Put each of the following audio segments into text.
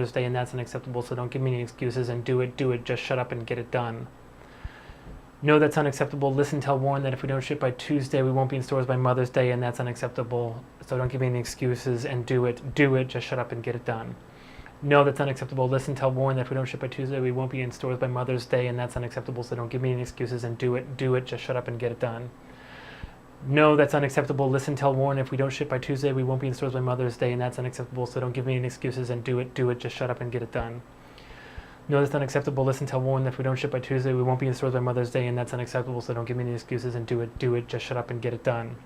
Mother's Day, and that's unacceptable, so don't give me any excuses and do it, just shut up and get it done. No, that's unacceptable. Listen, tell, warn that if we don't ship by Tuesday, we won't be in stores by Mother's Day, and that's unacceptable. So don't give me any excuses and do it, just shut up and get it done. No, that's unacceptable. Listen, tell, warn that if we don't ship by Tuesday, we won't be in stores by Mother's Day, and that's unacceptable. So don't give me any excuses and do it, just shut up and get it done. No, that's unacceptable. Listen, tell, warn if we don't ship by Tuesday, we won't be in stores by Mother's Day, and that's unacceptable. So don't give me any excuses and do it, just shut up and get it done. No, that's unacceptable. Listen, tell, warn that if we don't ship by Tuesday, we won't be in stores by Mother's Day, and that's unacceptable. So don't give me any excuses and do it, just shut up and get it done.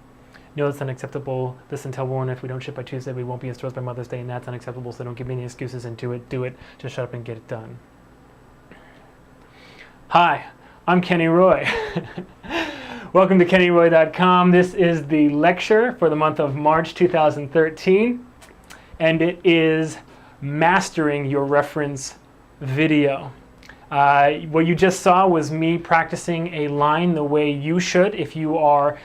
No, that's unacceptable. Listen, tell, warn if we don't ship by Tuesday, we won't be in stores by Mother's Day, and that's unacceptable. So don't give me any excuses and do it, just shut up and get it done. Hi, I'm Kenny Roy. Welcome to KennyRoy.com. This is the lecture for the month of March 2013, and it is Mastering Your Reference Video. What you just saw was me practicing a line the way you should if you are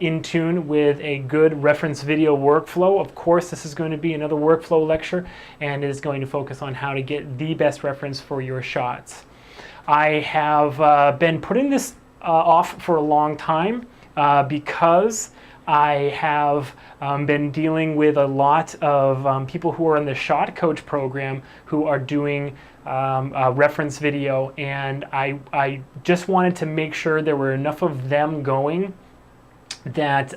in tune with a good reference video workflow. Of course, this is going to be another workflow lecture, and it is going to focus on how to get the best reference for your shots. I have been putting this off for a long time because I have been dealing with a lot of people who are in the Shot Coach program who are doing reference video, and I just wanted to make sure there were enough of them going that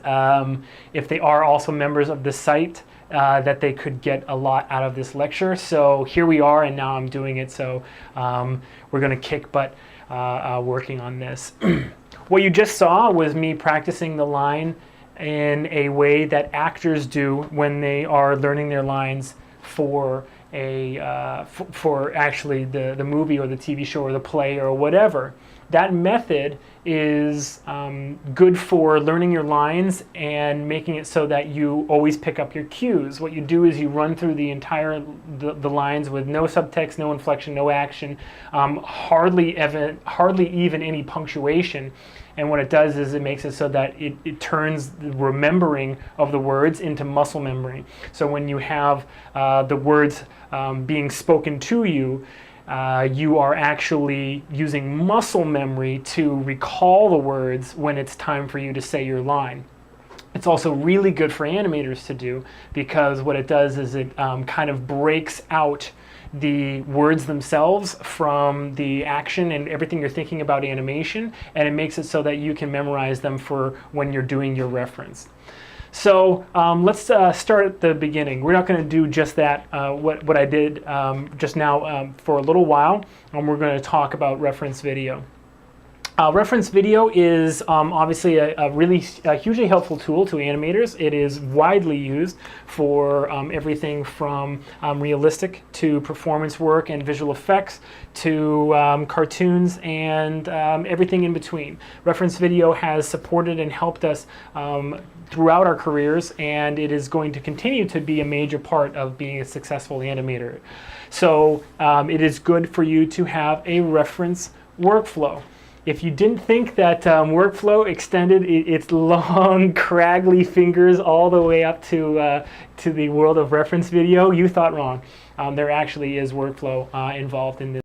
if they are also members of the site, that they could get a lot out of this lecture. So here we are, and now I'm doing it, so we're going to kick butt working on this. What you just saw was me practicing the line in a way that actors do when they are learning their lines for for actually the movie or the TV show or the play or whatever. That method is good for learning your lines and making it so that you always pick up your cues. What you do is you run through the entire the lines with no subtext, no inflection, no action, hardly even any punctuation. And what it does is it makes it so that it turns the remembering of the words into muscle memory. So when you have the words being spoken to you, you are actually using muscle memory to recall the words when it's time for you to say your line. It's also really good for animators to do, because what it does is it kind of breaks out the words themselves from the action and everything you're thinking about animation, and it makes it so that you can memorize them for when you're doing your reference. So let's start at the beginning. We're not going to do just that, what I did just now for a little while, and we're going to talk about reference video. Reference video is obviously a hugely helpful tool to animators. It is widely used for everything from realistic to performance work and visual effects to cartoons and everything in between. Reference video has supported and helped us throughout our careers, and it is going to continue to be a major part of being a successful animator. So it is good for you to have a reference workflow. If you didn't think that workflow extended its long, craggly fingers all the way up to the world of reference video, you thought wrong. There actually is workflow involved in this.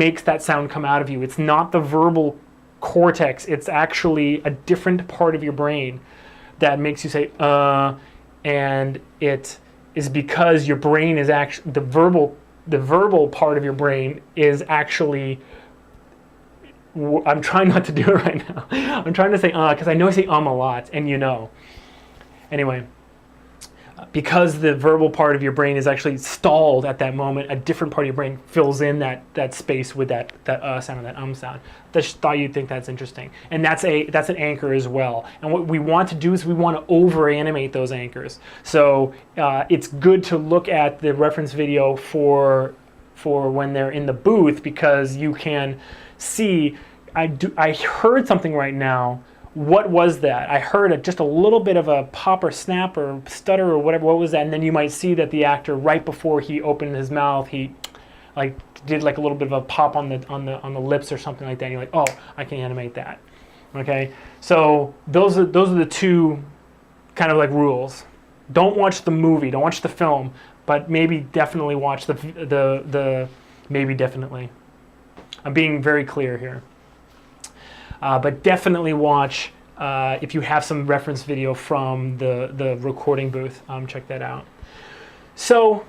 makes that sound come out of you. It's not the verbal cortex. It's actually a different part of your brain that makes you say, and it is because your brain is actually, the verbal part of your brain is actually, I'm trying not to do it right now. I'm trying to say, because I know I say a lot, and you know. Anyway, because the verbal part of your brain is actually stalled at that moment, a different part of your brain fills in that space with that sound or that sound. I just thought you'd think that's interesting. And that's an anchor as well. And what we want to do is we want to over-animate those anchors. So it's good to look at the reference video for when they're in the booth, because you can see, I heard something right now. What was that? I heard just a little bit of a pop or snap or stutter or whatever. What was that? And then you might see that the actor, right before he opened his mouth, he did like a little bit of a pop on the lips or something like that. And you're like, oh, I can animate that. Okay, so those are the two kind of like rules. Don't watch the movie. Don't watch the film, but maybe definitely watch the maybe definitely. I'm being very clear here. But definitely watch, if you have some reference video from the recording booth, check that out. So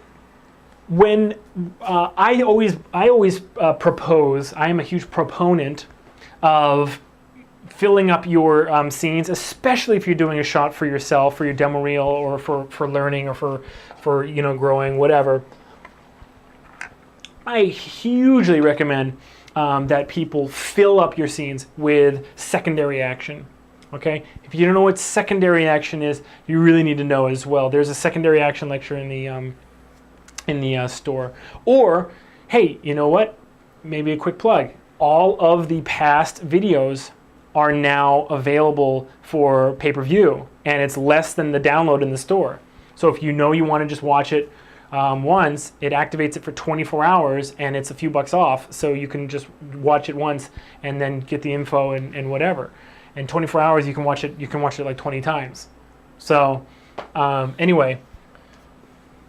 when I always propose, I am a huge proponent of filling up your scenes, especially if you're doing a shot for yourself, for your demo reel, or for learning, or for growing, whatever. I hugely recommend that people fill up your scenes with secondary action. Okay, if you don't know what secondary action is, you really need to know as well. There's a secondary action lecture in the store. Or, hey, you know what? Maybe a quick plug. All of the past videos are now available for pay-per-view, and it's less than the download in the store. So if you know you want to just watch it once, it activates it for 24 hours, and it's a few bucks off, so you can just watch it once and then get the info and whatever. In 24 hours, you can watch it like 20 times. So anyway,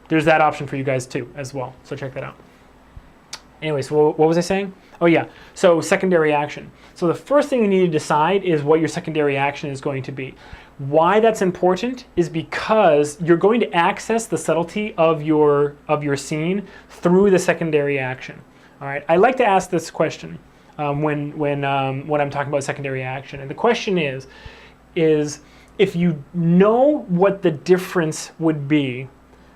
there's that option for you guys too as well, so check that out. Anyway, so what was I saying? Oh yeah, so secondary action. So the first thing you need to decide is what your secondary action is going to be. Why that's important is because you're going to access the subtlety of your scene through the secondary action. All right, I like to ask this question when I'm talking about secondary action, and the question is if you know what the difference would be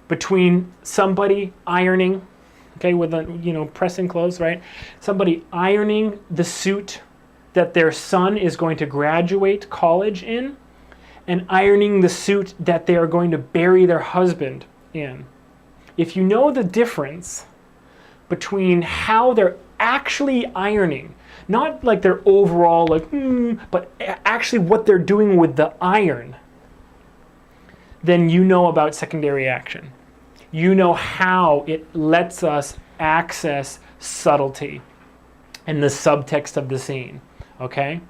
between somebody ironing, okay, with pressing clothes, right? Somebody ironing the suit that their son is going to graduate college in, and ironing the suit that they are going to bury their husband in. If you know the difference between how they're actually ironing, not like their overall but actually what they're doing with the iron, then you know about secondary action. You know how it lets us access subtlety and the subtext of the scene, okay?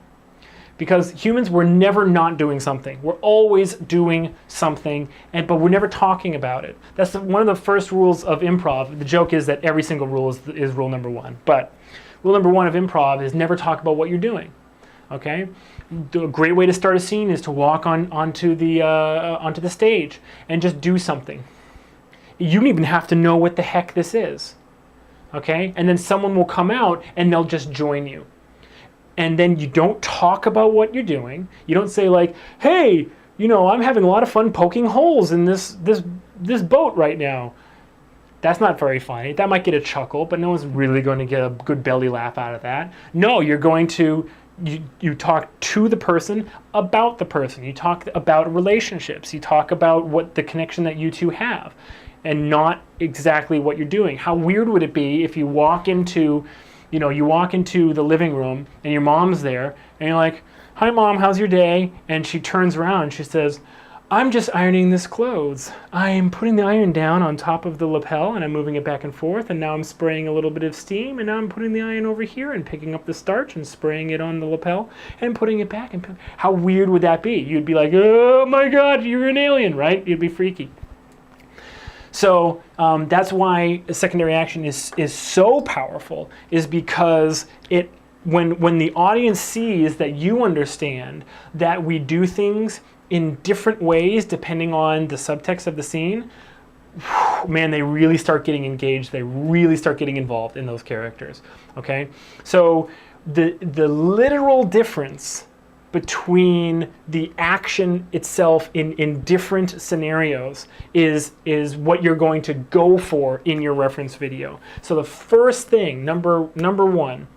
Because humans, we're never not doing something. We're always doing something, but we're never talking about it. That's one of the first rules of improv. The joke is that every single rule is rule number one. But rule number one of improv is never talk about what you're doing. Okay? A great way to start a scene is to walk onto the stage and just do something. You don't even have to know what the heck this is. Okay? And then someone will come out and they'll just join you. And then you don't talk about what you're doing. You don't say like, hey, I'm having a lot of fun poking holes in this boat right now. That's not very funny. That might get a chuckle, but no one's really going to get a good belly laugh out of that. No, you're going to, you talk to the person about the person. You talk about relationships. You talk about what the connection that you two have, and not exactly what you're doing. How weird would it be if you walk into the living room and your mom's there and you're like, hi mom, how's your day? And she turns around and she says, I'm just ironing this clothes. I'm putting the iron down on top of the lapel and I'm moving it back and forth, and now I'm spraying a little bit of steam, and now I'm putting the iron over here and picking up the starch and spraying it on the lapel and putting it back. And how weird would that be? You'd be like, oh my God, you're an alien, right? You'd be freaky. So that's why a secondary action is so powerful, is because when the audience sees that you understand that we do things in different ways depending on the subtext of the scene, man, they really start getting engaged. They really start getting involved in those characters. Okay, so the literal difference between the action itself in different scenarios is what you're going to go for in your reference video. So the first thing, number one,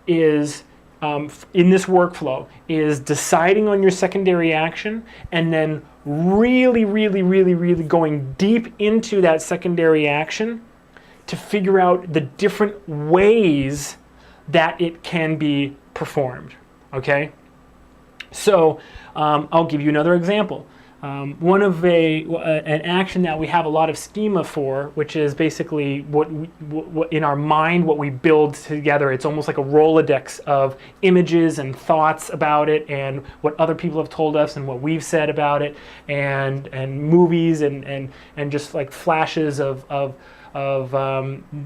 is in this workflow is deciding on your secondary action, and then really going deep into that secondary action to figure out the different ways that it can be performed. Okay? So I'll give you another example. One of an action that we have a lot of schema for, which is basically what in our mind, what we build together. It's almost like a Rolodex of images and thoughts about it, and what other people have told us and what we've said about it, and movies and just like flashes of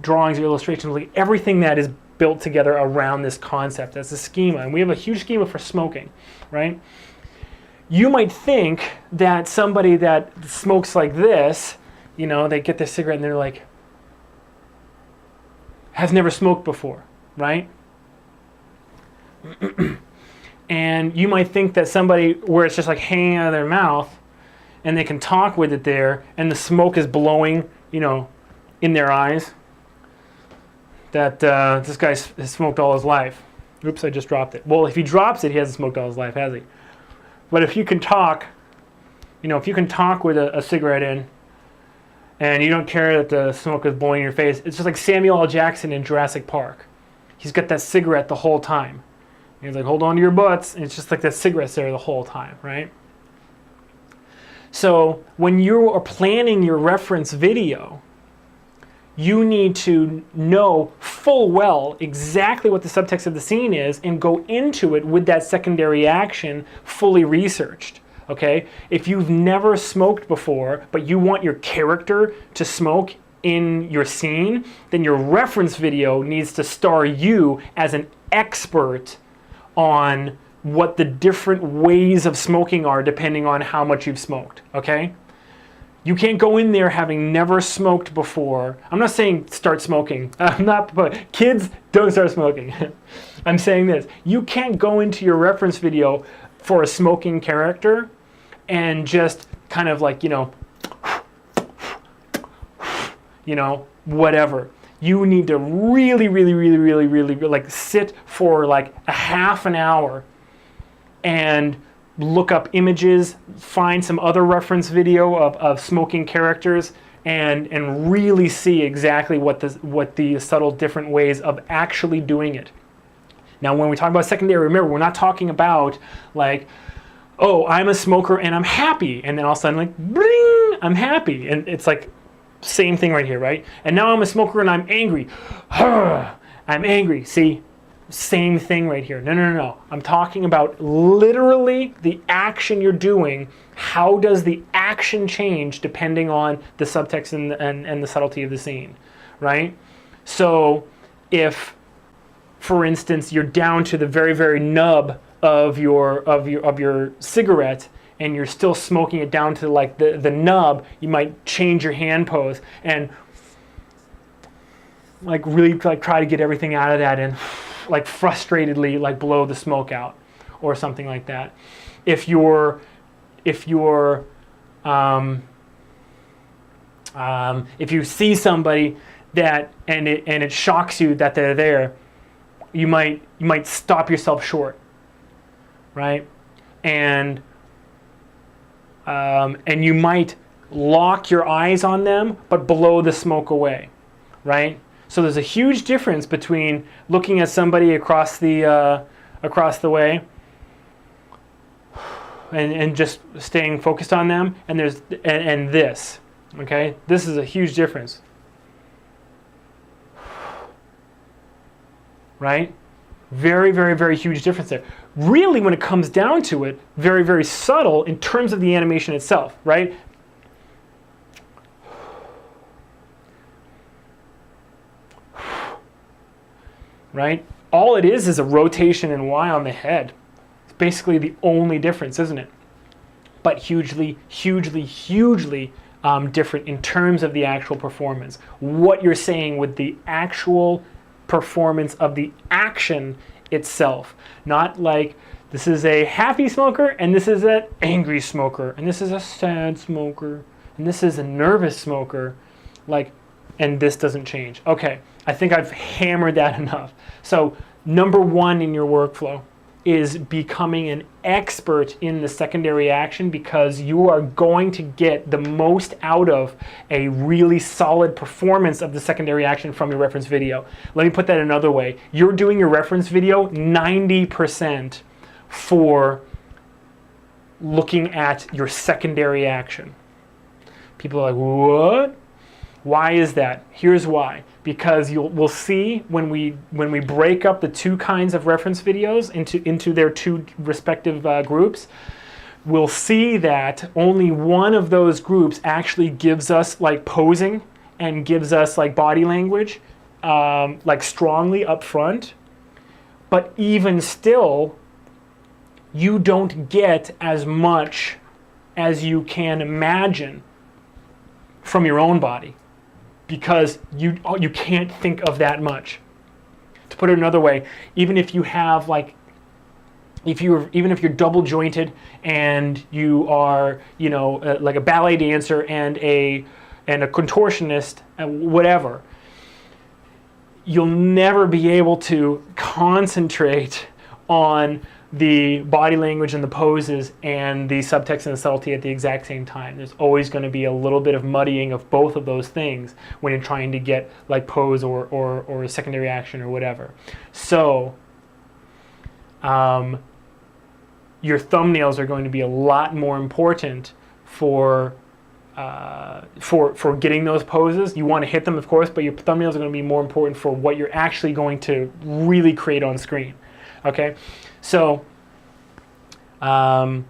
drawings or illustrations, like everything that is built together around this concept as a schema. And we have a huge schema for smoking, right? You might think that somebody that smokes like this, you know, they get their cigarette and they're like, has never smoked before, right? And you might think that somebody where it's just like hanging out of their mouth and they can talk with it there and the smoke is blowing, you know, in their eyes, that this guy has smoked all his life. Oops, I just dropped it. Well, if he drops it, he hasn't smoked all his life, has he? But if you can talk, you know, if you can talk with a cigarette in, and you don't care that the smoke is blowing in your face, it's just like Samuel L. Jackson in Jurassic Park. He's got that cigarette the whole time. And he's like, hold on to your butts, and it's just like that cigarette's there the whole time, right? So when you are planning your reference video, you need to know full well exactly what the subtext of the scene is and go into it with that secondary action fully researched, okay? If you've never smoked before, but you want your character to smoke in your scene, then your reference video needs to star you as an expert on what the different ways of smoking are depending on how much you've smoked, okay? You can't go in there having never smoked before. I'm not saying start smoking. Kids, don't start smoking. I'm saying this. You can't go into your reference video for a smoking character and just kind of like, you know, whatever. You need to really like sit for like a half an hour and look up images, find some other reference video of smoking characters, and really see exactly what the subtle different ways of actually doing it. Now, when we talk about secondary, remember, we're not talking about like, oh, I'm a smoker and I'm happy, and then all of a sudden like, bling, I'm happy, and it's like same thing right here, right? And now I'm a smoker and I'm angry. I'm angry. See? Same thing right here. No. I'm talking about literally the action you're doing. How does the action change depending on the subtext and the subtlety of the scene, right? So if, for instance, you're down to the very nub of your cigarette and you're still smoking it down to like the nub, you might change your hand pose and like really like try to get everything out of that and like frustratedly like blow the smoke out or something like that. If you see somebody that and it shocks you that they're there, you might stop yourself short, right? And you might lock your eyes on them but blow the smoke away, right? So there's a huge difference between looking at somebody across the way and just staying focused on them, and this. Okay, this is a huge difference, right? Very huge difference there. Really, when it comes down to it, very subtle in terms of the animation itself, right? right? All it is a rotation in Y on the head. It's basically the only difference, isn't it? But hugely, hugely, hugely different in terms of the actual performance. What you're saying with the actual performance of the action itself. Not like this is a happy smoker and this is an angry smoker and this is a sad smoker and this is a nervous smoker. Like, and this doesn't change. Okay, I think I've hammered that enough. So number one in your workflow is becoming an expert in the secondary action, because you are going to get the most out of a really solid performance of the secondary action from your reference video. Let me put that another way. You're doing your reference video 90% for looking at your secondary action. People are like, what? Why is that? Here's why. Because we'll see when we break up the two kinds of reference videos into their two respective groups, we'll see that only one of those groups actually gives us like posing and gives us like body language, like strongly up front. But even still, you don't get as much as you can imagine from your own body, because you can't think of that much. To put it another way, even if you have like, even if you're double jointed and you are, you know, like a ballet dancer and a contortionist, whatever, you'll never be able to concentrate on the body language and the poses and the subtext and the subtlety at the exact same time. There's always going to be a little bit of muddying of both of those things when you're trying to get like pose or a secondary action or whatever. So your thumbnails are going to be a lot more important for getting those poses. You want to hit them, of course, but your thumbnails are going to be more important for what you're actually going to really create on screen. Okay, so now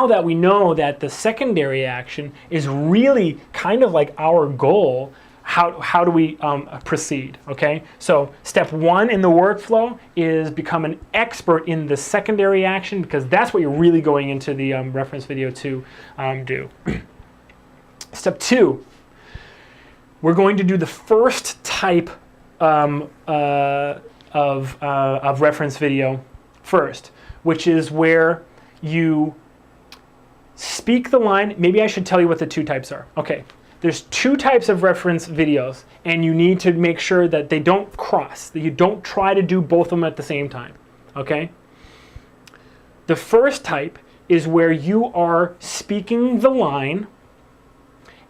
that we know that the secondary action is really kind of like our goal, how do we proceed? Okay, so step one in the workflow is become an expert in the secondary action, because that's what you're really going into the reference video to do. Step two, we're going to do the first type of reference video first, which is where you speak the line. Maybe I should tell you what the two types are. Okay, there's two types of reference videos, and you need to make sure that they don't cross, that you don't try to do both of them at the same time. Okay? The first type is where you are speaking the line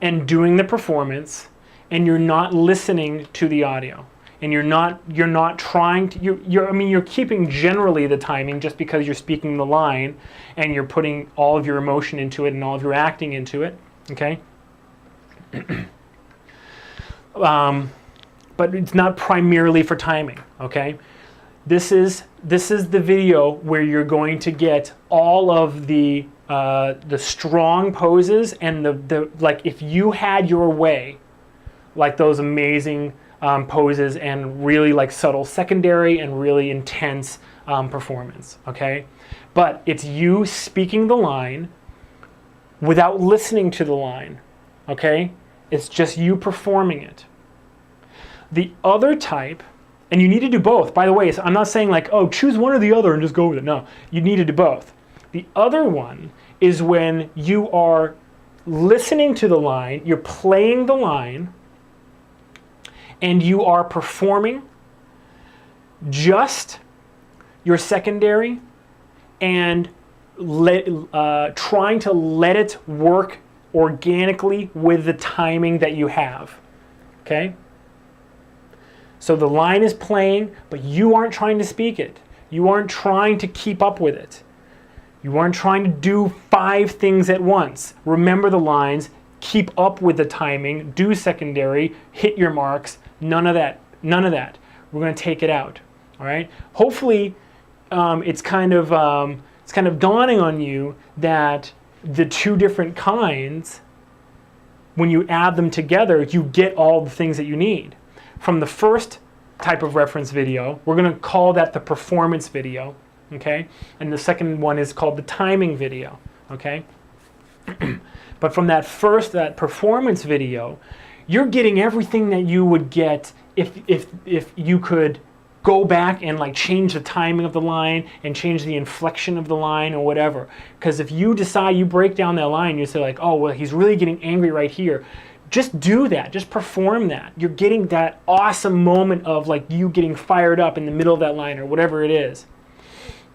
and doing the performance, and you're not listening to the audio. And you're not trying to, you're keeping generally the timing just because you're speaking the line and you're putting all of your emotion into it and all of your acting into it, okay? But it's not primarily for timing, okay? This is the video where you're going to get all of the strong poses and the like, if you had your way, like those amazing poses and really like subtle secondary and really intense performance, okay? But it's you speaking the line without listening to the line, okay? It's just you performing it. The other type, and you need to do both, by the way, so I'm not saying like, oh, choose one or the other and just go with it. No, you need to do both. The other one is when you are listening to the line, you're playing the line, and you are performing just your secondary and trying to let it work organically with the timing that you have, okay? So the line is playing, but you aren't trying to speak it. You aren't trying to keep up with it. You aren't trying to do 5 things at once. Remember the lines, keep up with the timing, do secondary, hit your marks. None of that. None of that. We're going to take it out. All right. Hopefully, it's kind of dawning on you that the two different kinds, when you add them together, you get all the things that you need. From the first type of reference video. We're going to call that the performance video, okay? And the second one is called the timing video, okay? But from that performance video, you're getting everything that you would get if you could go back and like change the timing of the line and change the inflection of the line or whatever. Because if you decide, you break down that line, you say like, oh, well, he's really getting angry right here. Just do that. Just perform that. You're getting that awesome moment of like you getting fired up in the middle of that line or whatever it is.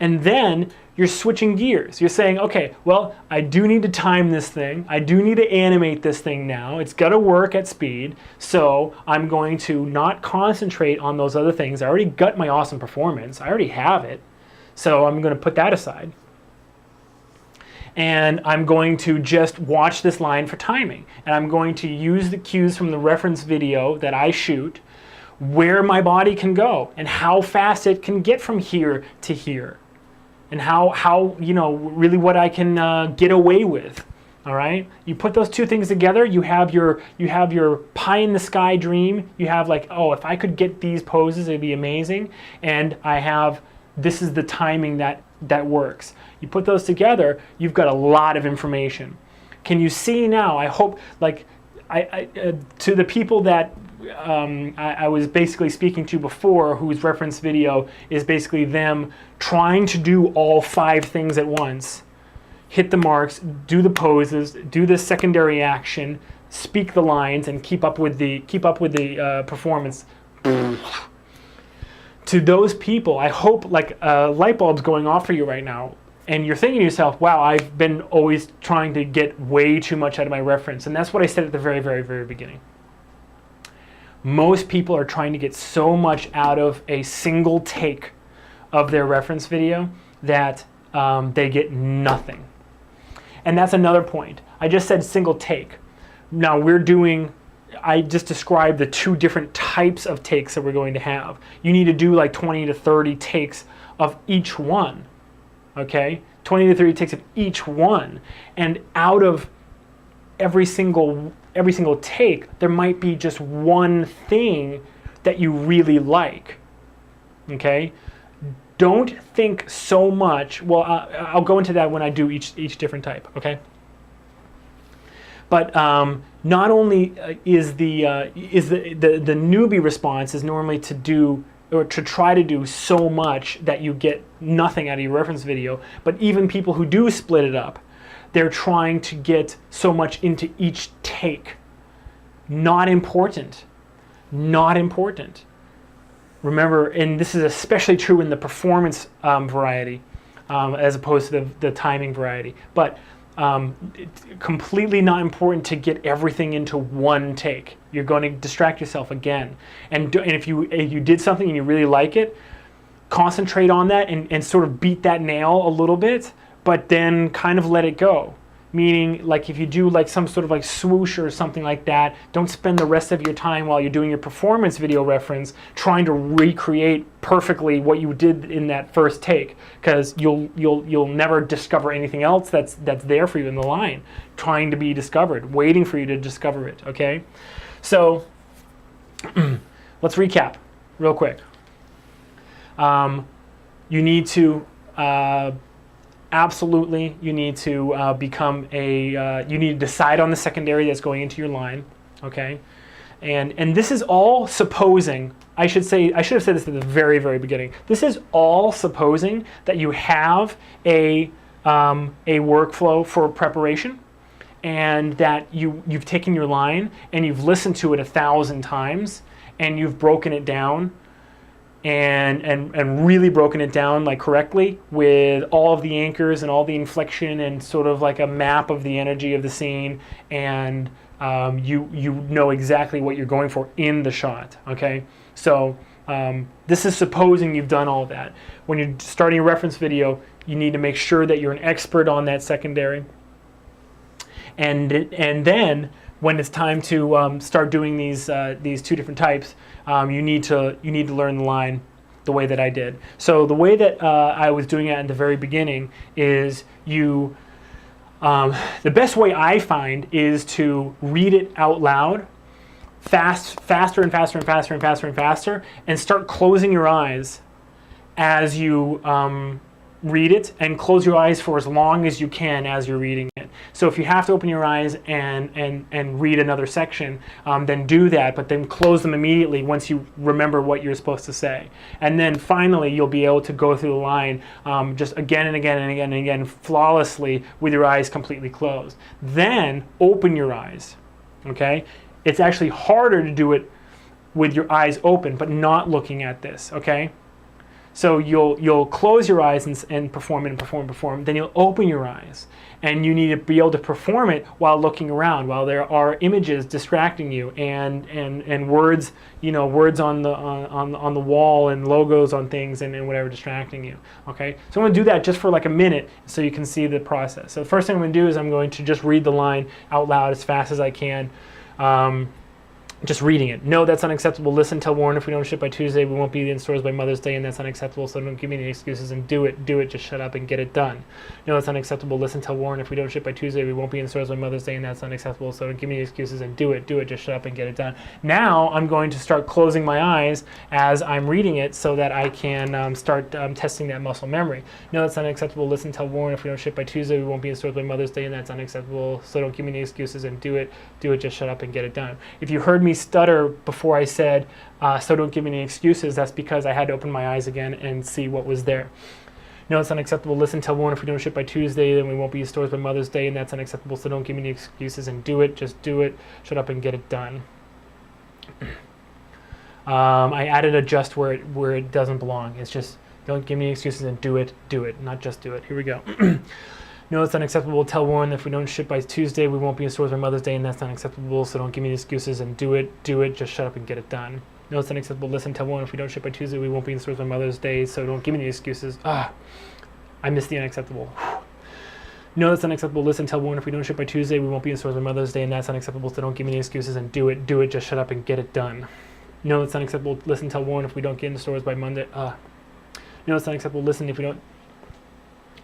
And then you're switching gears. You're saying, okay, well, I do need to time this thing. I do need to animate this thing now. It's got to work at speed. So I'm going to not concentrate on those other things. I already got my awesome performance. I already have it. So I'm going to put that aside. And I'm going to just watch this line for timing. And I'm going to use the cues from the reference video that I shoot, where my body can go and how fast it can get from here to here. And how you know, really what I can get away with. All right, you put those two things together, you have your pie in the sky dream. You have like, oh, if I could get these poses, it'd be amazing. And I have, this is the timing that works. You put those together, you've got a lot of information. Can you see now? I hope, like, to the people that I was basically speaking to before, whose reference video is basically them trying to do all 5 things at once. Hit the marks, do the poses, do the secondary action, speak the lines, and keep up with the performance. To those people, I hope like a light bulb's going off for you right now, and you're thinking to yourself, wow, I've been always trying to get way too much out of my reference. And that's what I said at the very, very, very beginning. Most people are trying to get so much out of a single take of their reference video that they get nothing. And that's another point. I just said single take. Now I just described the 2 different types of takes that we're going to have. You need to do like 20 to 30 takes of each one, okay? 20 to 30 takes of each one. And out of every single take, there might be just one thing that you really like, okay? Don't think so much. Well, I'll go into that when I do each different type, okay? But not only is the newbie response is normally to do or to try to do so much that you get nothing out of your reference video, but even people who do split it up, they're trying to get so much into each take. Not important. Not important. Remember, and this is especially true in the performance variety as opposed to the timing variety. But it's completely not important to get everything into one take. You're going to distract yourself again. And if you did something and you really like it, concentrate on that and sort of beat that nail a little bit, but then kind of let it go. Meaning, like if you do like some sort of like swoosh or something like that, don't spend the rest of your time while you're doing your performance video reference trying to recreate perfectly what you did in that first take, because you'll never discover anything else that's there for you in the line, trying to be discovered, waiting for you to discover it. Okay, so let's recap real quick. You need to absolutely, you need to you need to decide on the secondary that's going into your line, okay? And this is all supposing, I should have said this at the very, very beginning. This is all supposing that you have a workflow for preparation, and that you've taken your line and you've listened to it 1,000 times and you've broken it down and really broken it down like correctly with all of the anchors and all the inflection and sort of like a map of the energy of the scene, and you know exactly what you're going for in the shot, okay? So this is supposing you've done all of that. When you're starting a reference video, you need to make sure that you're an expert on that secondary, and then when it's time to start doing these 2 different types, you need to learn the line the way that I did. So the way that I was doing it in the very beginning is the best way I find is to read it out loud faster and faster and faster and faster and faster, and start closing your eyes as you read it, and close your eyes for as long as you can as you're reading it. So if you have to open your eyes and read another section, then do that, but then close them immediately once you remember what you're supposed to say. And then finally, you'll be able to go through the line just again and again and again and again flawlessly with your eyes completely closed. Then open your eyes, okay? It's actually harder to do it with your eyes open, but not looking at this, okay? So you'll close your eyes and perform it and perform. Then you'll open your eyes, and you need to be able to perform it while looking around, while there are images distracting you and words, words on the wall and logos on things and whatever distracting you. Okay, so I'm going to do that just for like a minute so you can see the process. So the first thing I'm going to do is I'm going to just read the line out loud as fast as I can. Just reading it. No, that's unacceptable. Listen, tell Warren if we don't ship by Tuesday, we won't be in stores by Mother's Day, and that's unacceptable, so don't give me any excuses and do it, just shut up and get it done. No, that's unacceptable. Listen, tell Warren if we don't ship by Tuesday, we won't be in stores by Mother's Day, and that's unacceptable, so don't give me any excuses and do it, just shut up and get it done. Now I'm going to start closing my eyes as I'm reading it so that I can start testing that muscle memory. No, that's unacceptable. Listen, tell Warren if we don't ship by Tuesday, we won't be in stores by Mother's Day, and that's unacceptable, so don't give me any excuses and do it, just shut up and get it done. If you heard me stutter before I said, so don't give me any excuses, that's because I had to open my eyes again and see what was there. No, it's unacceptable. Listen, tell Warren if we don't ship by Tuesday, then we won't be in stores by Mother's Day, and that's unacceptable, so don't give me any excuses and do it, just do it, shut up and get it done. I added a just where it doesn't belong. It's just, don't give me any excuses and do it, not just do it. Here we go. No, it's unacceptable. Tell Warren that if we don't ship by Tuesday, we won't be in stores by Mother's Day, and that's unacceptable, so don't give me any excuses and do it, just shut up and get it done. No, it's unacceptable. Listen, tell Warren if we don't ship by Tuesday, we won't be in stores by Mother's Day, so don't give me any excuses. I missed the unacceptable. No, that's unacceptable. Listen, tell Warren if we don't ship by Tuesday, we won't be in stores by Mother's Day, and that's unacceptable, so don't give me any excuses and do it, just shut up and get it done. No, it's unacceptable. Listen, tell Warren if we don't get in the stores by Monday. No, it's unacceptable. Listen, if we don't.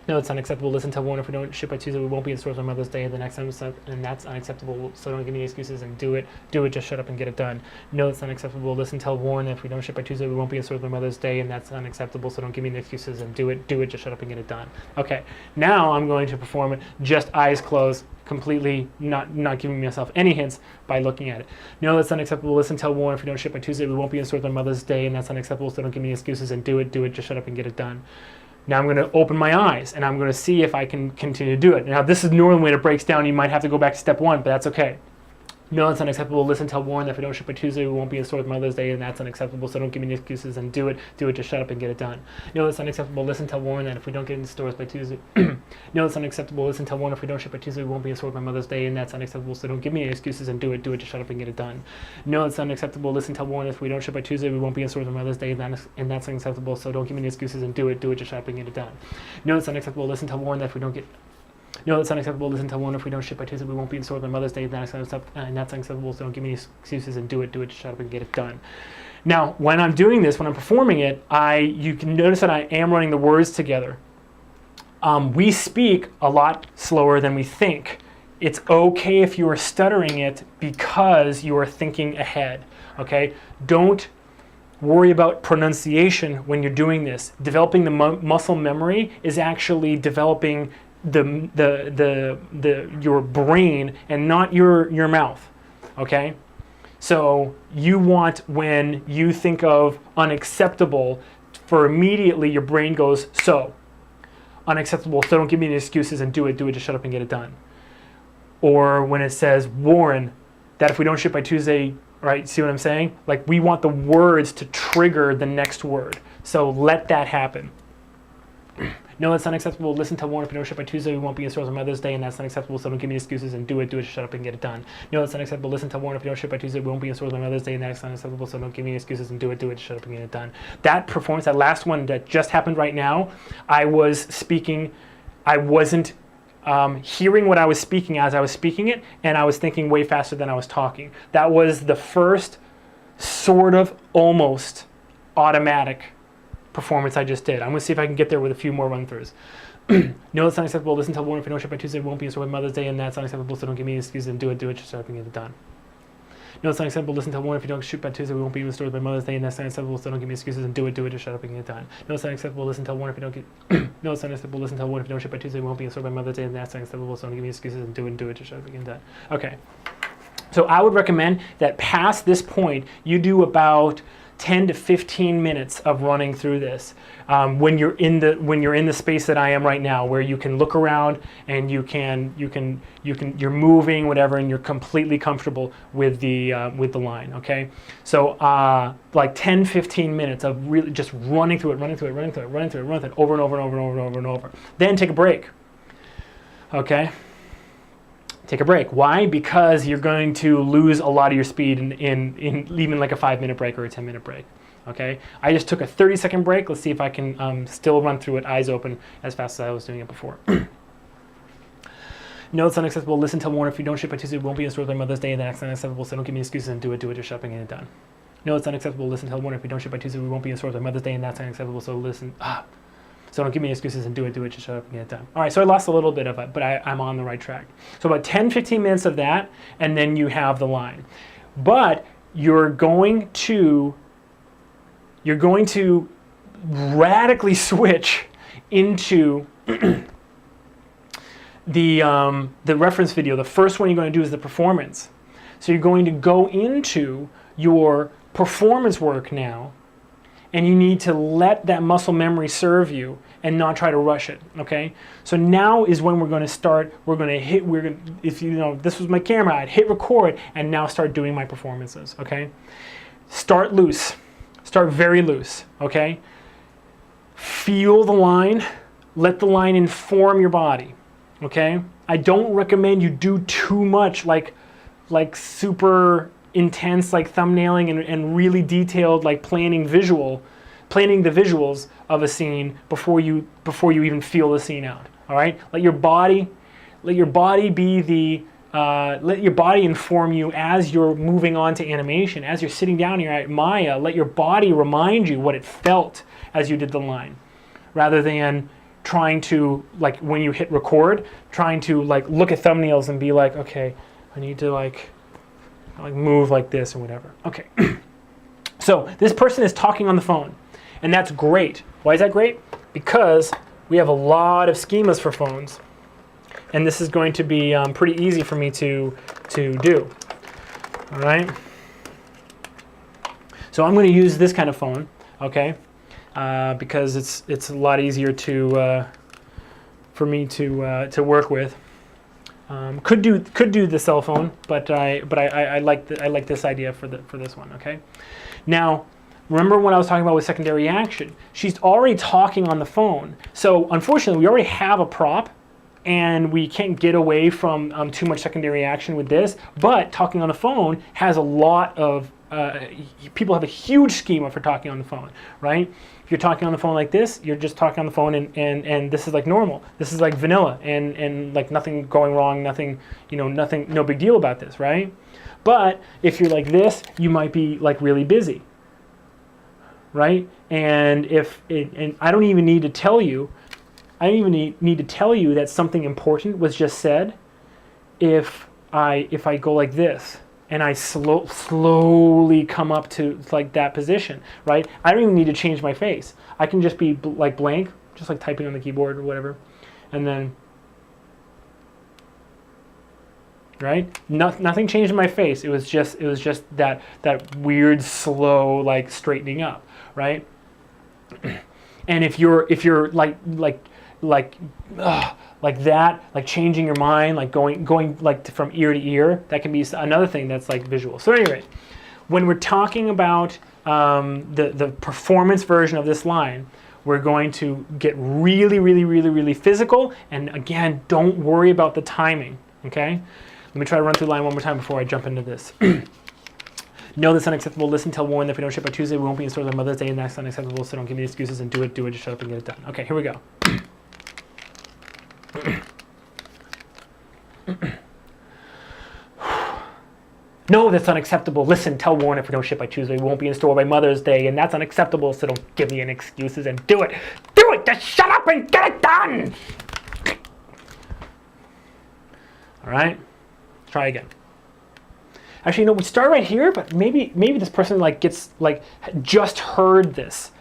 No, it's unacceptable. Listen, tell Warren if we don't ship by Tuesday, we won't be in stores on Mother's Day, and the next time, and that's unacceptable, so don't give me any excuses and do it, just shut up and get it done. No, it's unacceptable. Listen, tell Warren if we don't ship by Tuesday, we won't be in stores on Mother's Day, and that's unacceptable, so don't give me any excuses and do it, just shut up and get it done. Okay, now I'm going to perform it just eyes closed, completely not giving myself any hints by looking at it. No, that's unacceptable. Listen, tell Warren if we don't ship by Tuesday, we won't be in stores on Mother's Day, and that's unacceptable, so don't give me any excuses and do it, just shut up and get it done. Now I'm going to open my eyes, and I'm going to see if I can continue to do it. Now this is normally when it breaks down. You might have to go back to step one, but that's okay. No, that's unacceptable. Listen, tell Warren that if we don't ship by Tuesday, we won't be in stores Mother's Day, and that's unacceptable, so don't give me any excuses and do it, just shut up and get it done. No, that's unacceptable. Listen, tell Warren that if we don't get in the stores by Tuesday, no, that's unacceptable. Listen, tell Warren if we don't ship by Tuesday, we won't be in stores by Mother's Day, and that's unacceptable, so don't give me any excuses and do it, just shut up and get it done. No, that's unacceptable. Listen, tell Warren if we don't ship by Tuesday, we won't be in stores by Mother's Day, and that's unacceptable, so don't give me any excuses and do it, just shut up and get it done. No, it's unacceptable. Listen, tell Warren that if we don't get No, that's unaccepable. Listen, tell Warren if we don't ship by Tuesday, we won't be in stores by Mother's Day, and that's unacceptable, so don't give me any excuses and do it, just shut up and get it done. Now, when I'm doing this, when I'm performing it, you can notice that I am running the words together. We speak a lot slower than we think. It's okay if you are stuttering it because you are thinking ahead, okay? Don't worry about pronunciation when you're doing this. Developing the muscle memory is actually developing your brain and not your mouth, okay? So you want, when you think of unacceptable, for immediately your brain goes, so, unacceptable, so don't give me any excuses and do it, just shut up and get it done. Or when it says, Warren, that if we don't ship by Tuesday, right, see what I'm saying? Like, we want the words to trigger the next word. So let that happen. No, that's unacceptable. Listen, tell Warren if we don't ship by Tuesday, we won't be in stores on Mother's Day, and that's unacceptable, so don't give me excuses and do it, just shut up and get it done. No, that's unacceptable. Listen, tell Warren if we don't ship by Tuesday, we won't be in stores on Mother's Day, and that's unacceptable, so don't give me excuses and do it, just shut up and get it done. That performance, that last one that just happened right now, I was speaking, I wasn't hearing what I was speaking as I was speaking it, and I was thinking way faster than I was talking. That was the first sort of almost automatic performance I just did. I'm going to see if I can get there with a few more run-throughs. No, that's unacceptable. Listen, tell Warren if we don't ship by Tuesday, we won't be in store by Mother's Day, and that's unacceptable, so don't give me any excuses and do it, just so I can get it done. No, it's unacceptable. Listen till 1. If you don't shoot by Tuesday, we won't be in the stores by Mother's Day, and that's unacceptable. So don't give me excuses and do it. Just shut up and get it done. No, it's unacceptable. Listen till 1. If you don't get no, it's unacceptable. Listen till 1. If you don't ship by Tuesday, we won't be in the store by Mother's Day, and that's unacceptable. So don't give me excuses and do it. Just shut up and get it done. Okay. So I would recommend that past this point, you do about 10 to 15 minutes of running through this when you're in the space that I am right now, where you can look around and you're moving whatever, and you're completely comfortable with the line. Okay, so like 10-15 minutes of really just running through it over and over. Then take a break. Okay. Take a break. Why? Because you're going to lose a lot of your speed in even like a 5-minute break or a 10-minute break. Okay. I just took a 30-second break. Let's see if I can still run through it eyes open as fast as I was doing it before. No, it's unacceptable. Listen till 1. If you don't ship by Tuesday, it won't be in stores by Mother's Day, and that's unacceptable. So don't give me excuses and do it. Just shop and get it done. No, it's unacceptable. Listen till 1. If you don't ship by Tuesday, we won't be in stores by Mother's Day, and that's unacceptable. So So don't give me excuses and do it, just shut up and get it done. All right, so I lost a little bit of it, but I'm on the right track. So about 10-15 minutes of that, and then you have the line. But you're going to radically switch into the reference video. The first one you're going to do is the performance. So you're going to go into your performance work now, and you need to let that muscle memory serve you and not try to rush it, okay? So now is when we're going to start. If you know, this was my camera, I'd hit record and now start doing my performances, okay? Start loose. Start very loose, okay? Feel the line. Let the line inform your body, okay? I don't recommend you do too much like super intense like thumbnailing and really detailed like planning the visuals of a scene before you even feel the scene out. All right, let your body be the let your body inform you as you're moving on to animation. As you're sitting down here at Maya, let your body remind you what it felt as you did the line, rather than trying to, like when you hit record, trying to like look at thumbnails and be like, okay, I need to like move like this and whatever. Okay. So this person is talking on the phone, and that's great. Why is that great? Because we have a lot of schemas for phones, and this is going to be pretty easy for me to do. All right. So I'm going to use this kind of phone, okay, because it's a lot easier for me to work with. Could do the cell phone, but I like this idea for this one. Okay. Now, remember what I was talking about with secondary action? She's already talking on the phone, so unfortunately we already have a prop, and we can't get away from too much secondary action with this. But talking on the phone has a lot of people have a huge schema for talking on the phone, right? If you're talking on the phone like this, you're just talking on the phone, and this is like normal. This is like vanilla, and like nothing going wrong, nothing, no big deal about this, right? But if you're like this, you might be like really busy, right? And and I don't even need to tell you, that something important was just said if I go like this. And I slowly come up to like that position, right? I don't even need to change my face. I can just be like blank, just like typing on the keyboard or whatever, and then, right? Nothing changed in my face. It was just that weird slow like straightening up, right? And if you're like that, like changing your mind, like going like from ear to ear, that can be another thing that's like visual. So anyway, when we're talking about the performance version of this line, we're going to get really physical, and again, don't worry about the timing, okay? Let me try to run through the line one more time before I jump into this. No, that's unacceptable. Listen till 1. If we don't ship by Tuesday, we won't be in stores on Mother's Day, and that's unacceptable, so don't give me excuses and do it, just shut up and get it done. Okay, here we go. No, that's unacceptable. Listen, tell Warren if we don't ship by Tuesday, we won't be in store by Mother's Day, and that's unacceptable, so don't give me any excuses and do it. Do it! Just shut up and get it done! All right? Try again. Actually, no, we start right here, but maybe this person like gets like just heard this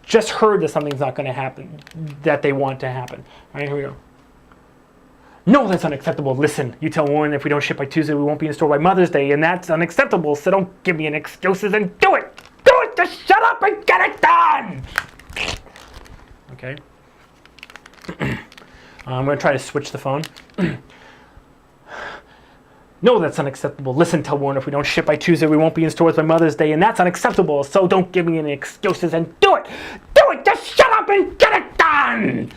something's not going to happen that they want to happen. All right, here we go. No, that's unacceptable. Listen, you tell Warren if we don't ship by Tuesday, we won't be in store by Mother's Day, and that's unacceptable. So don't give me any excuses and do it. Do it. Just shut up and get it done. Okay. I'm going to try to switch the phone. No, that's unacceptable. Listen, tell Warren if we don't ship by Tuesday, we won't be in stores by Mother's Day, and that's unacceptable. So don't give me any excuses and do it. Do it. Just shut up and get it done.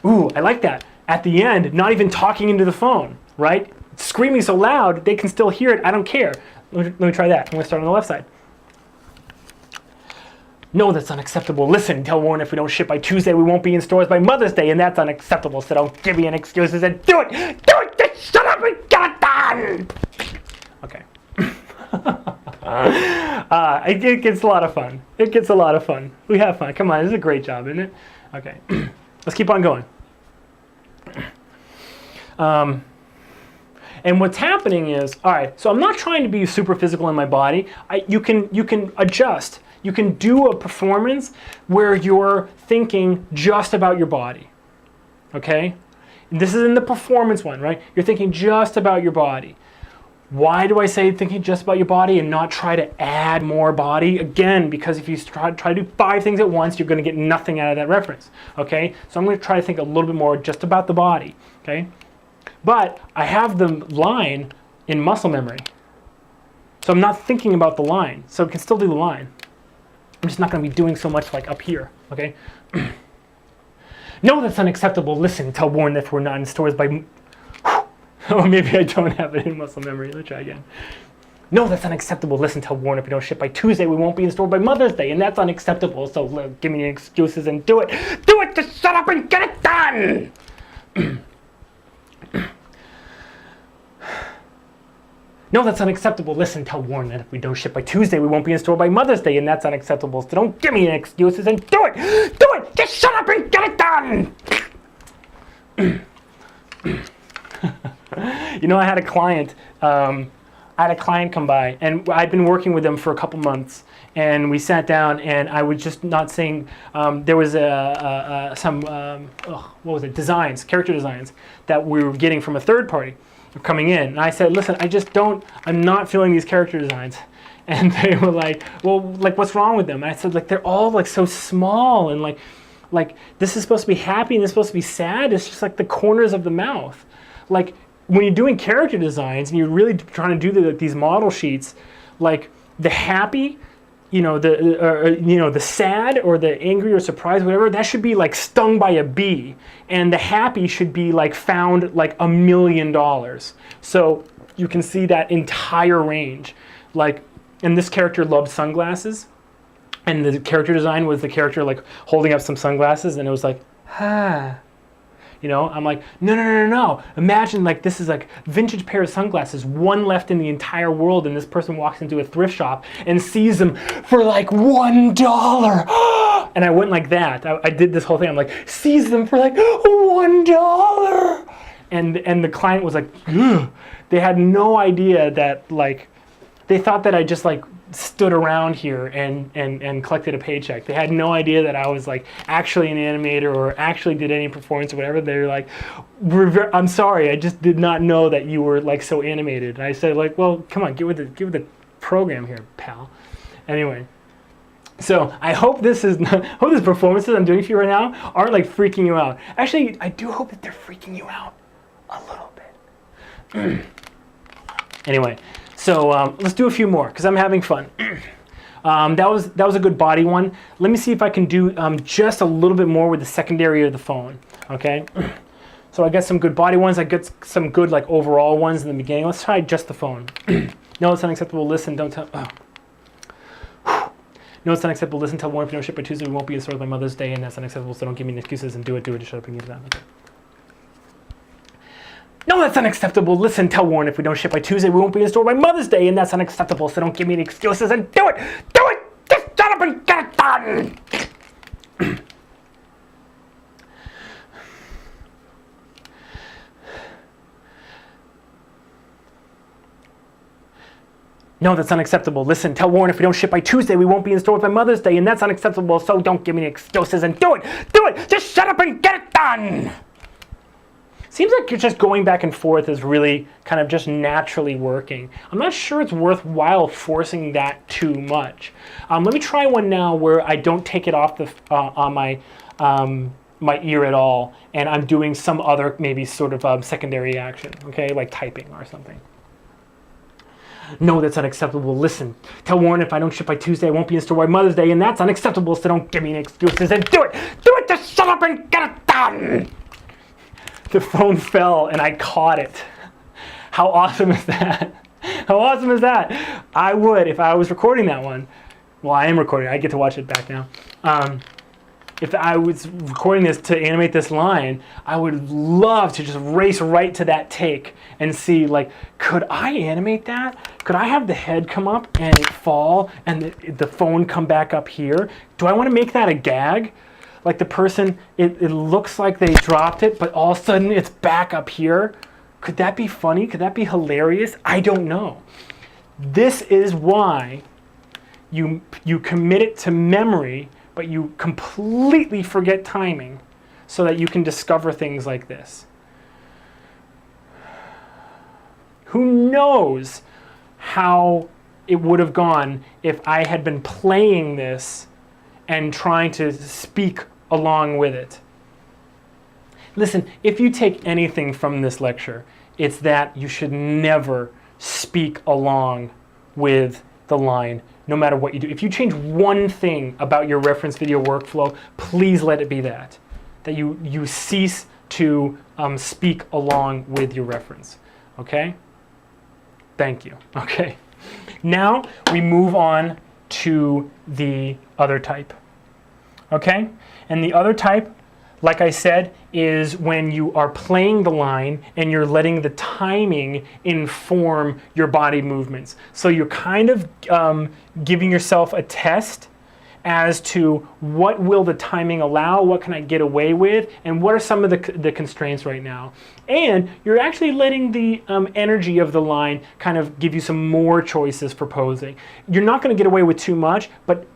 Ooh, I like that. At the end, not even talking into the phone, right? Screaming so loud, they can still hear it. I don't care. Let me try that. I'm going to start on the left side. No, that's unacceptable. Listen, tell Warren if we don't ship by Tuesday, we won't be in stores by Mother's Day, and that's unacceptable. So don't give me any excuses and do it. Do it. Just shut up and get it done. Okay. It gets a lot of fun. It gets a lot of fun. We have fun. Come on, this is a great job, isn't it? Okay. Let's keep on going. And what's happening is, all right, so I'm not trying to be super physical in my body. You can adjust. You can do a performance where you're thinking just about your body, okay? And this is in the performance one, right? You're thinking just about your body. Why do I say thinking just about your body and not try to add more body? Again, because if you try to do 5 things at once, you're going to get nothing out of that reference, okay? So I'm going to try to think a little bit more just about the body, okay? But I have the line in muscle memory. So I'm not thinking about the line, so I can still do the line. I'm just not going to be doing so much like up here, okay? No, that's unacceptable. Listen, tell Warren if we're not in stores by... Oh, maybe I don't have it in muscle memory. Let's try again. No, that's unacceptable. Listen, tell Warren if we don't ship by Tuesday, we won't be in store by Mother's Day, and that's unacceptable. So give me excuses and do it. Do it! Just shut up and get it done! No, that's unacceptable. Listen, tell Warren that if we don't ship by Tuesday, we won't be in store by Mother's Day, and that's unacceptable. So don't give me any excuses and do it! Do it! Just shut up and get it done! You know, I had a client come by, and I'd been working with them for a couple months, and we sat down, and I was just not saying, there was designs, character designs, that we were getting from a third party coming in. And I said, listen, I'm not feeling these character designs. And they were like, well, like, what's wrong with them? And I said, like, they're all like so small, and like this is supposed to be happy and this is supposed to be sad. It's just like the corners of the mouth. Like, when you're doing character designs and you're really trying to do these model sheets, like the happy, the sad or the angry or surprised, whatever, that should be like stung by a bee, and the happy should be like found like $1 million. So you can see that entire range. Like, and this character loved sunglasses, and the character design was the character like holding up some sunglasses, and it was like, ah. I'm like, no. Imagine like this is like vintage pair of sunglasses, one left in the entire world, and this person walks into a thrift shop and sees them for like $1. And I went like that. I did this whole thing. I'm like, sees them for like $1. And the client was like, ugh. They had no idea that, like, they thought that I just like stood around here and collected a paycheck. They had no idea that I was like actually an animator or actually did any performance or whatever. They were like, I'm sorry, I just did not know that you were like so animated. And I said, like, well, come on, get with the program here, pal. Anyway, so I hope these performances I'm doing for you right now aren't like freaking you out. Actually, I do hope that they're freaking you out a little bit. Anyway. So let's do a few more because I'm having fun. That was a good body one. Let me see if I can do just a little bit more with the secondary of the phone. Okay. So I got some good body ones. I got some good like overall ones in the beginning. Let's try just the phone. No, it's unacceptable. Listen, don't tell. Oh. No, it's unacceptable. Listen, tell Warren if you don't ship by Tuesday, we won't be in store by Mother's Day, and that's unacceptable. So don't give me any excuses and do it. Just shut up and get it done. Okay. No, that's unacceptable. Listen, tell Warren if we don't ship by Tuesday, we won't be in store by Mother's Day, and that's unacceptable. So don't give me any excuses and do it. Do it. Just shut up and get it done. No, that's unacceptable. Listen, tell Warren if we don't ship by Tuesday, we won't be in stores by Mother's Day, and that's unacceptable, so don't give me any excuses and do it! Do it! Just shut up and get it done! Seems like you're just going back and forth is really kind of just naturally working. I'm not sure it's worthwhile forcing that too much. Let me try one now where I don't take it off the on my ear at all, and I'm doing some other maybe sort of secondary action, okay, like typing or something. No, that's unacceptable. Listen, tell Warren if I don't ship by Tuesday, I won't be in store by Mother's Day, and that's unacceptable, so don't give me any excuses and do it! Do it! Just shut up and get it done! The phone fell and I caught it. How awesome is that? How awesome is that? I would, if I was recording that one, well, I am recording, I get to watch it back now. If I was recording this to animate this line, I would love to just race right to that take and see, like, could I animate that? Could I have the head come up and it fall and the phone come back up here? Do I want to make that a gag? Like the person, it looks like they dropped it, but all of a sudden it's back up here. Could that be funny? Could that be hilarious? I don't know. This is why you commit it to memory, but you completely forget timing so that you can discover things like this. Who knows how it would have gone if I had been playing this and trying to speak along with it. Listen, if you take anything from this lecture, it's that you should never speak along with the line, no matter what you do. If you change one thing about your reference video workflow, please let it be that you cease to speak along with your reference, okay? Thank you, okay? Now we move on to the other type, okay? And the other type, like I said, is when you are playing the line and you're letting the timing inform your body movements. So you're kind of giving yourself a test as to what will the timing allow, what can I get away with, and what are some of the constraints right now. And you're actually letting the energy of the line kind of give you some more choices for posing. You're not going to get away with too much, but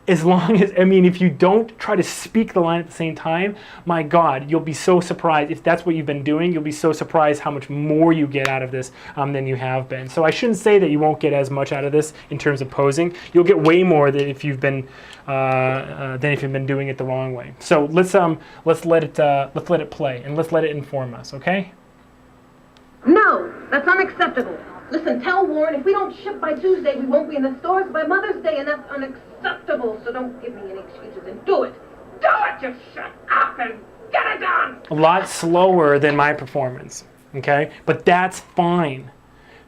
as long as, I mean, if you don't try to speak the line at the same time, my God, you'll be so surprised. If that's what you've been doing, you'll be so surprised how much more you get out of this than you have been. So I shouldn't say that you won't get as much out of this in terms of posing. You'll get way more than if you've been doing it the wrong way. So let's let it play and let's let it inform us, okay? No, that's unacceptable. Listen, tell Warren if we don't ship by Tuesday, we won't be in the stores by Mother's Day, and that's unacceptable, so don't give me any excuses and do it. Do it! Just shut up and get it done! A lot slower than my performance, okay? But that's fine.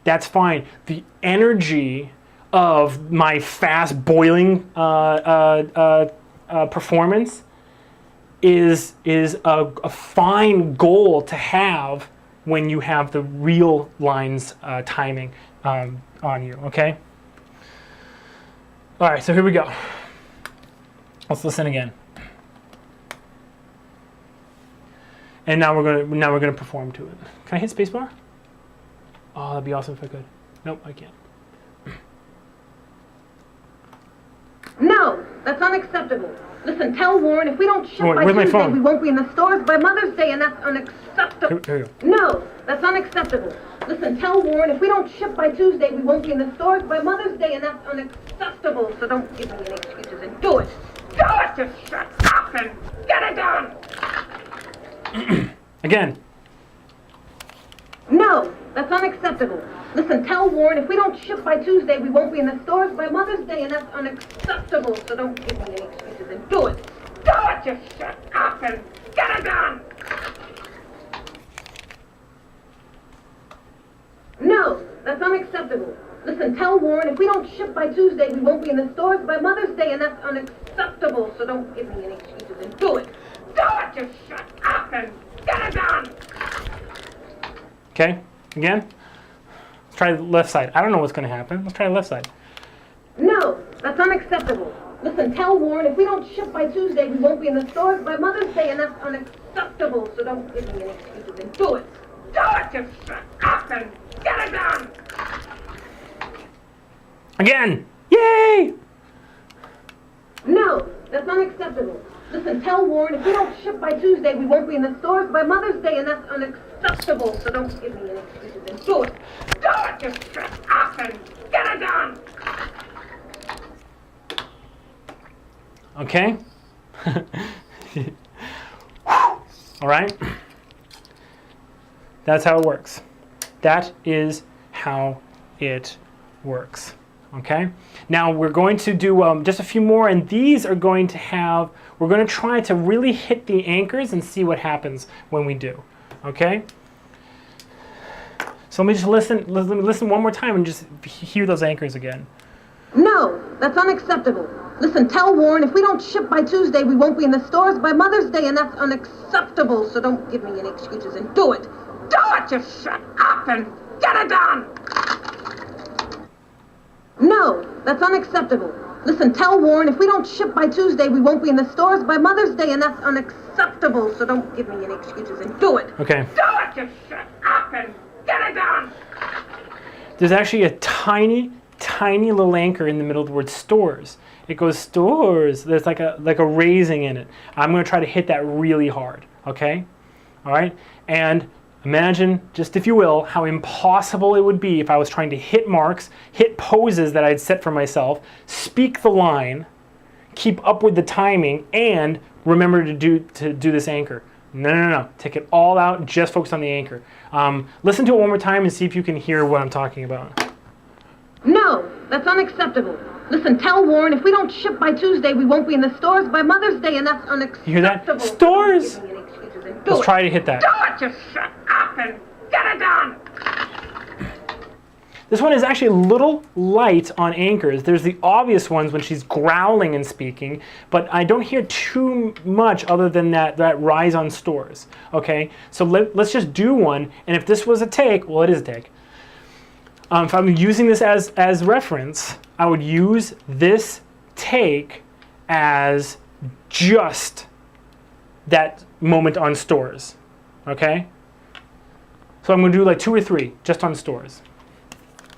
That's fine. The energy of my fast boiling performance is a fine goal to have when you have the real lines timing on you, okay? All right, so here we go. Let's listen again. And now we're gonna perform to it. Can I hit spacebar? Oh, that'd be awesome if I could. Nope, I can't. No, that's unacceptable. Listen, tell Warren if we don't ship by where's my Tuesday, phone? we won't be in the stores by Mother's Day, and that's unacceptable. Here we go. No, that's unacceptable. Listen, tell Warren if we don't ship by Tuesday, we won't be in the stores by Mother's Day, and that's unacceptable. So don't give me any excuses and do it. Do it! Just shut up and get it done! Again. No, that's unacceptable. Listen, tell Warren if we don't ship by Tuesday, we won't be in the stores by Mother's Day, and that's unacceptable. So don't give me any excuses and do it. Do it! Just shut up and get it done! No, that's unacceptable. Listen, tell Warren if we don't ship by Tuesday, we won't be in the stores by Mother's Day, and that's unacceptable. So don't give me any excuses and do it. Do it! Just shut up and get it done! Okay, again. Let's try the left side. I don't know what's going to happen. Let's try the left side. No, that's unacceptable. Listen, tell Warren if we don't ship by Tuesday, we won't be in the stores by Mother's Day, and that's unacceptable. So don't give me any excuses and do it. Do it! Just shut up and get it done! Again! Yay! No, that's unacceptable. Listen, tell Warren if we don't ship by Tuesday, we won't be in the stores by Mother's Day, and that's unacceptable. So don't give me any excuses and do it. Do it! Just shut up and get it done! Okay? All right? That's how it works. That is how it works. Okay? Now we're going to do just a few more, and these are going to have, we're going to try to really hit the anchors and see what happens when we do. Okay? So let me just listen one more time and just hear those anchors again. No, that's unacceptable. Listen, tell Warren if we don't ship by Tuesday, we won't be in the stores by Mother's Day, and that's unacceptable. So don't give me any excuses and do it. Do it! Just shut up and get it done! No, that's unacceptable. Listen, tell Warren if we don't ship by Tuesday, we won't be in the stores by Mother's Day, and that's unacceptable. So don't give me any excuses and do it. Okay. Do it! Just shut up and get it done! There's actually a tiny little anchor in the middle of the word stores. It goes stores. There's like a raising in it. I'm going to try to hit that really hard. Okay? All right? And imagine, just if you will, how impossible it would be if I was trying to hit marks, hit poses that I'd set for myself, speak the line, keep up with the timing, and remember to do this anchor. No. Take it all out. Just focus on the anchor. Listen to it one more time and see if you can hear what I'm talking about. No, that's unacceptable. Listen, tell Warren if we don't ship by Tuesday, we won't be in the stores by Mother's Day, and that's unacceptable. You hear that? Stores! Let's try to hit that. Do it! Just shut up and get it done! This one is actually a little light on anchors. There's the obvious ones when she's growling and speaking, but I don't hear too much other than that rise on stores. Okay, so let's just do one, and if this was a take, well, it is a take. If I'm using this as reference, I would use this take as just that moment on stores. Okay? So I'm going to do like 2 or 3 just on stores.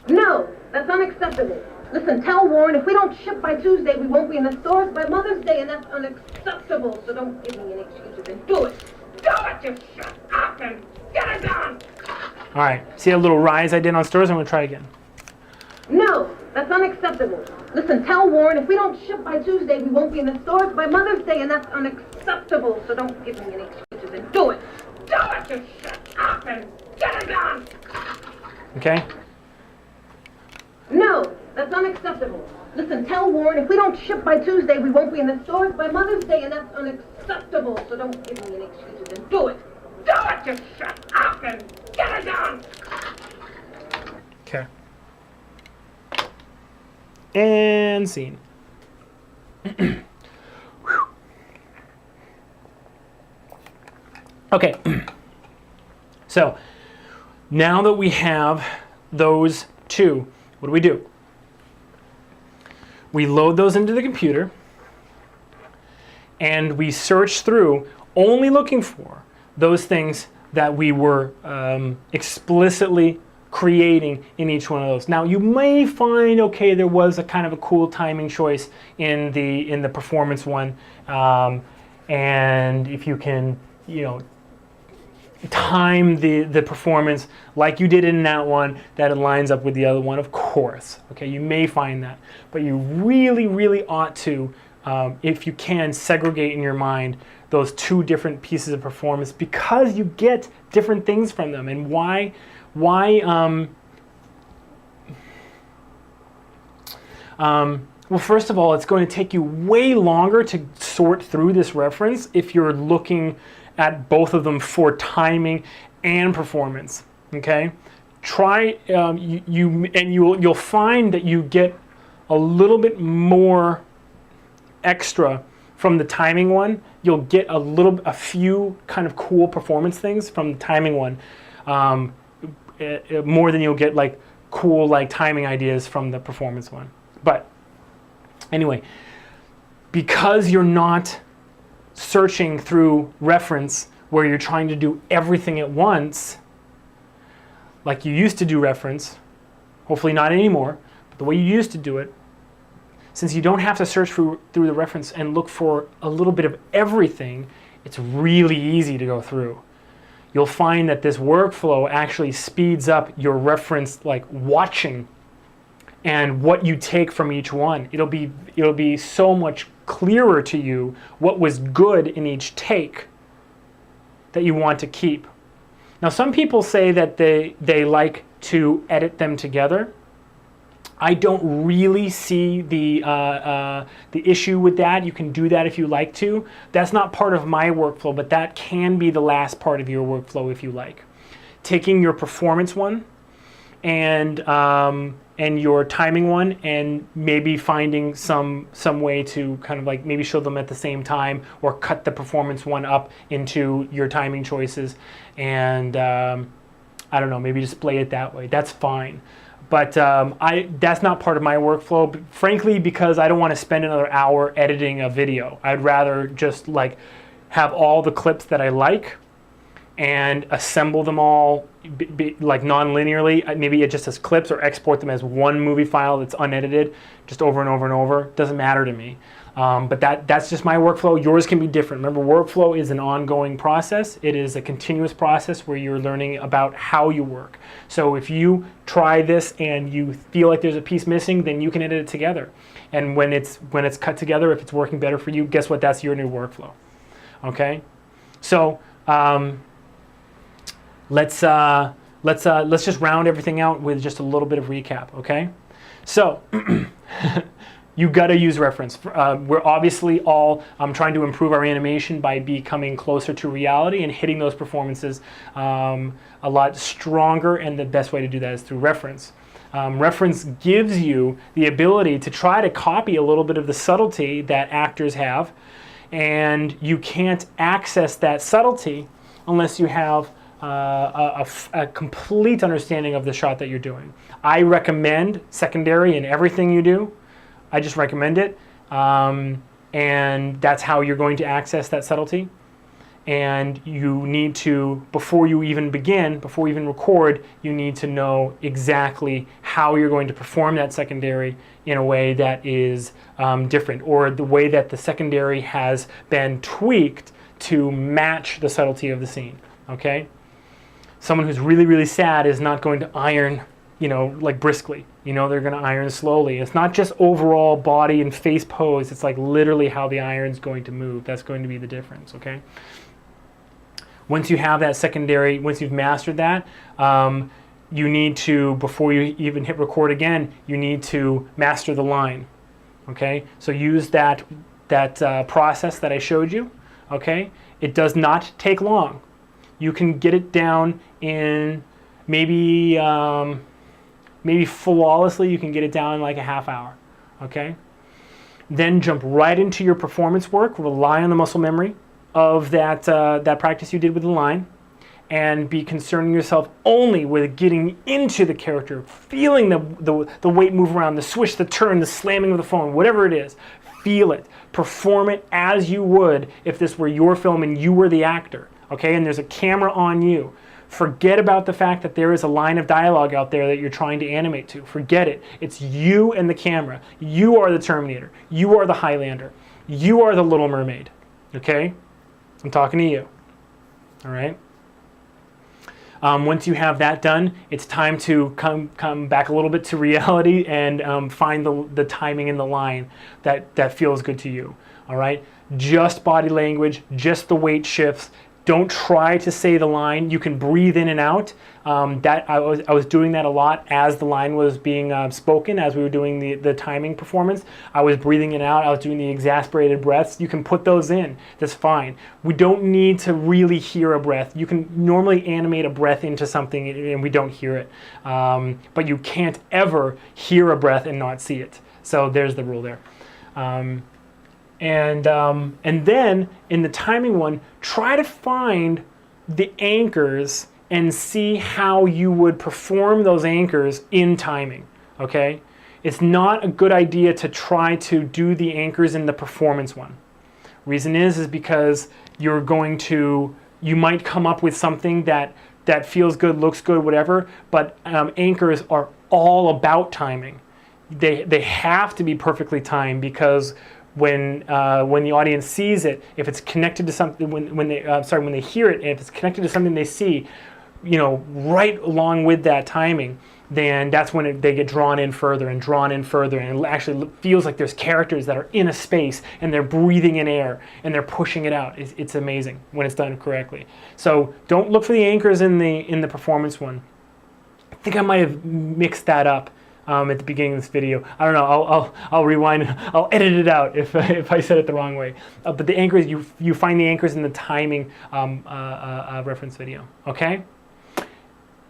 No, that's unacceptable. Listen, tell Warren if we don't ship by Tuesday, we won't be in the stores by Mother's Day, and that's unacceptable. So don't give me any excuses and do it. Do it! Just shut up and get it done! All right. See that little rise I did on stores? I'm going to try again. No, that's unacceptable. Listen, tell Warren if we don't ship by Tuesday, we won't be in the stores by Mother's Day, and that's unacceptable. So don't give me any excuses and do it. Do it! Just shut up and get it done! Okay? No, that's unacceptable. Listen, tell Warren if we don't ship by Tuesday, we won't be in the stores by Mother's Day, and that's unacceptable. So don't give me any excuses and do it. Do it! Just shut up and get it done! Okay. And scene. Okay. So, now that we have those 2, what do? We load those into the computer, and we search through, only looking for those things that we were explicitly creating in each one of those. Now you may find, okay, there was a kind of a cool timing choice in the performance one, and if you can, time the performance like you did in that one, that it lines up with the other one, of course. Okay, you may find that, but you really ought to, if you can, segregate in your mind those 2 different pieces of performance, because you get different things from them. And why well, first of all, it's going to take you way longer to sort through this reference if you're looking at both of them for timing and performance. Okay, try you'll find that you get a little bit more extra from the timing one. You'll get a few kind of cool performance things from the timing one, more than you'll get like cool timing ideas from the performance one. But anyway, because you're not searching through reference where you're trying to do everything at once, like you used to do reference, hopefully not anymore, The way you used to do it, since you don't have to search through the reference and look for a little bit of everything, it's really easy to go through. You'll find that this workflow actually speeds up your reference, like watching, and what you take from each one. It'll be so much clearer to you what was good in each take that you want to keep. Now, some people say that they like to edit them together. I don't really see the issue with that. You can do that if you like to. That's not part of my workflow, but that can be the last part of your workflow if you like. Taking your performance one and your timing one, and maybe finding some way to kind of like maybe show them at the same time, or cut the performance one up into your timing choices, and I don't know, maybe display it that way. That's fine. But that's not part of my workflow, frankly, because I don't want to spend another hour editing a video. I'd rather just like have all the clips that I like and assemble them all like non-linearly, maybe just as clips, or export them as one movie file that's unedited, just over and over and over. Doesn't matter to me. But that's just my workflow. Yours can be different. Remember, workflow is an ongoing process. It is a continuous process where you're learning about how you work. So if you try this and you feel like there's a piece missing, then you can edit it together. And when it's cut together, if it's working better for you, guess what? That's your new workflow. Okay? So let's just round everything out with just a little bit of recap. Okay? So. You got to use reference. We're obviously all trying to improve our animation by becoming closer to reality and hitting those performances a lot stronger, and the best way to do that is through reference. Reference gives you the ability to try to copy a little bit of the subtlety that actors have, and you can't access that subtlety unless you have a complete understanding of the shot that you're doing. I recommend secondary in everything you do. I just recommend it, and that's how you're going to access that subtlety. And you need to, before you even record, you need to know exactly how you're going to perform that secondary in a way that is different, or the way that the secondary has been tweaked to match the subtlety of the scene. Okay? Someone who's really, really sad is not going to iron, like briskly. They're going to iron slowly. It's not just overall body and face pose. It's like literally how the iron's going to move. That's going to be the difference, okay? Once you have that secondary, once you've mastered that, you need to, before you even hit record again, you need to master the line, okay? So use that process that I showed you, okay? It does not take long. You can get it down in maybe flawlessly, you can get it down in like a half hour, okay? Then jump right into your performance work, rely on the muscle memory of that practice you did with the line, and be concerning yourself only with getting into the character, feeling the weight move around, the swish, the turn, the slamming of the phone, whatever it is. Feel it. Perform it as you would if this were your film and you were the actor, okay? And there's a camera on you. Forget about the fact that there is a line of dialogue out there that you're trying to animate to. Forget it. It's you and the camera. You are the Terminator. You are the Highlander. You are the Little Mermaid. Okay? I'm talking to you. All right? Once you have that done, it's time to come back a little bit to reality and find the timing in the line that feels good to you. All right? Just body language, just the weight shifts. Don't try to say the line. You can breathe in and out. I was doing that a lot as the line was being spoken, as we were doing the timing performance. I was breathing in and out. I was doing the exasperated breaths. You can put those in. That's fine. We don't need to really hear a breath. You can normally animate a breath into something and we don't hear it. But you can't ever hear a breath and not see it. So there's the rule there. And then in the timing one, try to find the anchors and see how you would perform those anchors in timing, okay? It's not a good idea to try to do the anchors in the performance one. Reason is because you might come up with something that feels good, looks good, whatever, but anchors are all about timing. they have to be perfectly timed, because when the audience sees it, if it's connected to something, when they hear it, and if it's connected to something they see, right along with that timing, then that's when they get drawn in further and drawn in further, and it actually feels like there's characters that are in a space and they're breathing in air and they're pushing it out. It's amazing when it's done correctly. So don't look for the anchors in the performance one. I think I might have mixed that up at the beginning of this video. I don't know. I'll rewind. I'll edit it out if I said it the wrong way. But the anchors, you find the anchors in the timing reference video. Okay.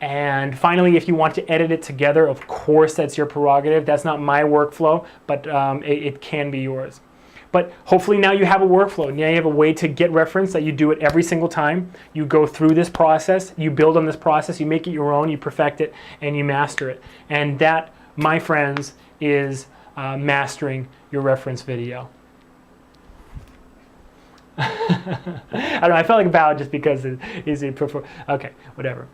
And finally, if you want to edit it together, of course, that's your prerogative. That's not my workflow, but it can be yours. But hopefully now you have a workflow. Now you have a way to get reference that you do it every single time. You go through this process, you build on this process, you make it your own, you perfect it, and you master it. And that, my friends, is mastering your reference video. I don't know, I felt like a bow just because it's okay, whatever.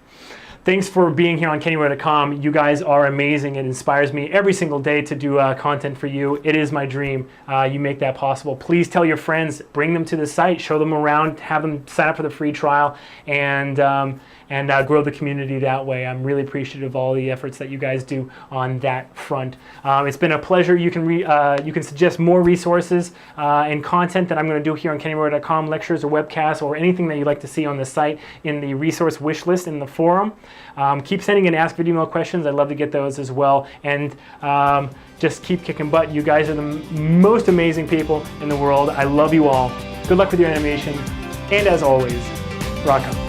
Thanks for being here on KennyRoy.com. You guys are amazing. It inspires me every single day to do content for you. It is my dream. You make that possible. Please tell your friends, bring them to the site, show them around, have them sign up for the free trial, and grow the community that way. I'm really appreciative of all the efforts that you guys do on that front. It's been a pleasure. You can suggest more resources and content that I'm going to do here on KennyRoy.com, lectures or webcasts or anything that you'd like to see on the site in the resource wish list in the forum. Keep sending in Ask Video Mail questions. I'd love to get those as well. And just keep kicking butt. You guys are the most amazing people in the world. I love you all. Good luck with your animation. And as always, rock on.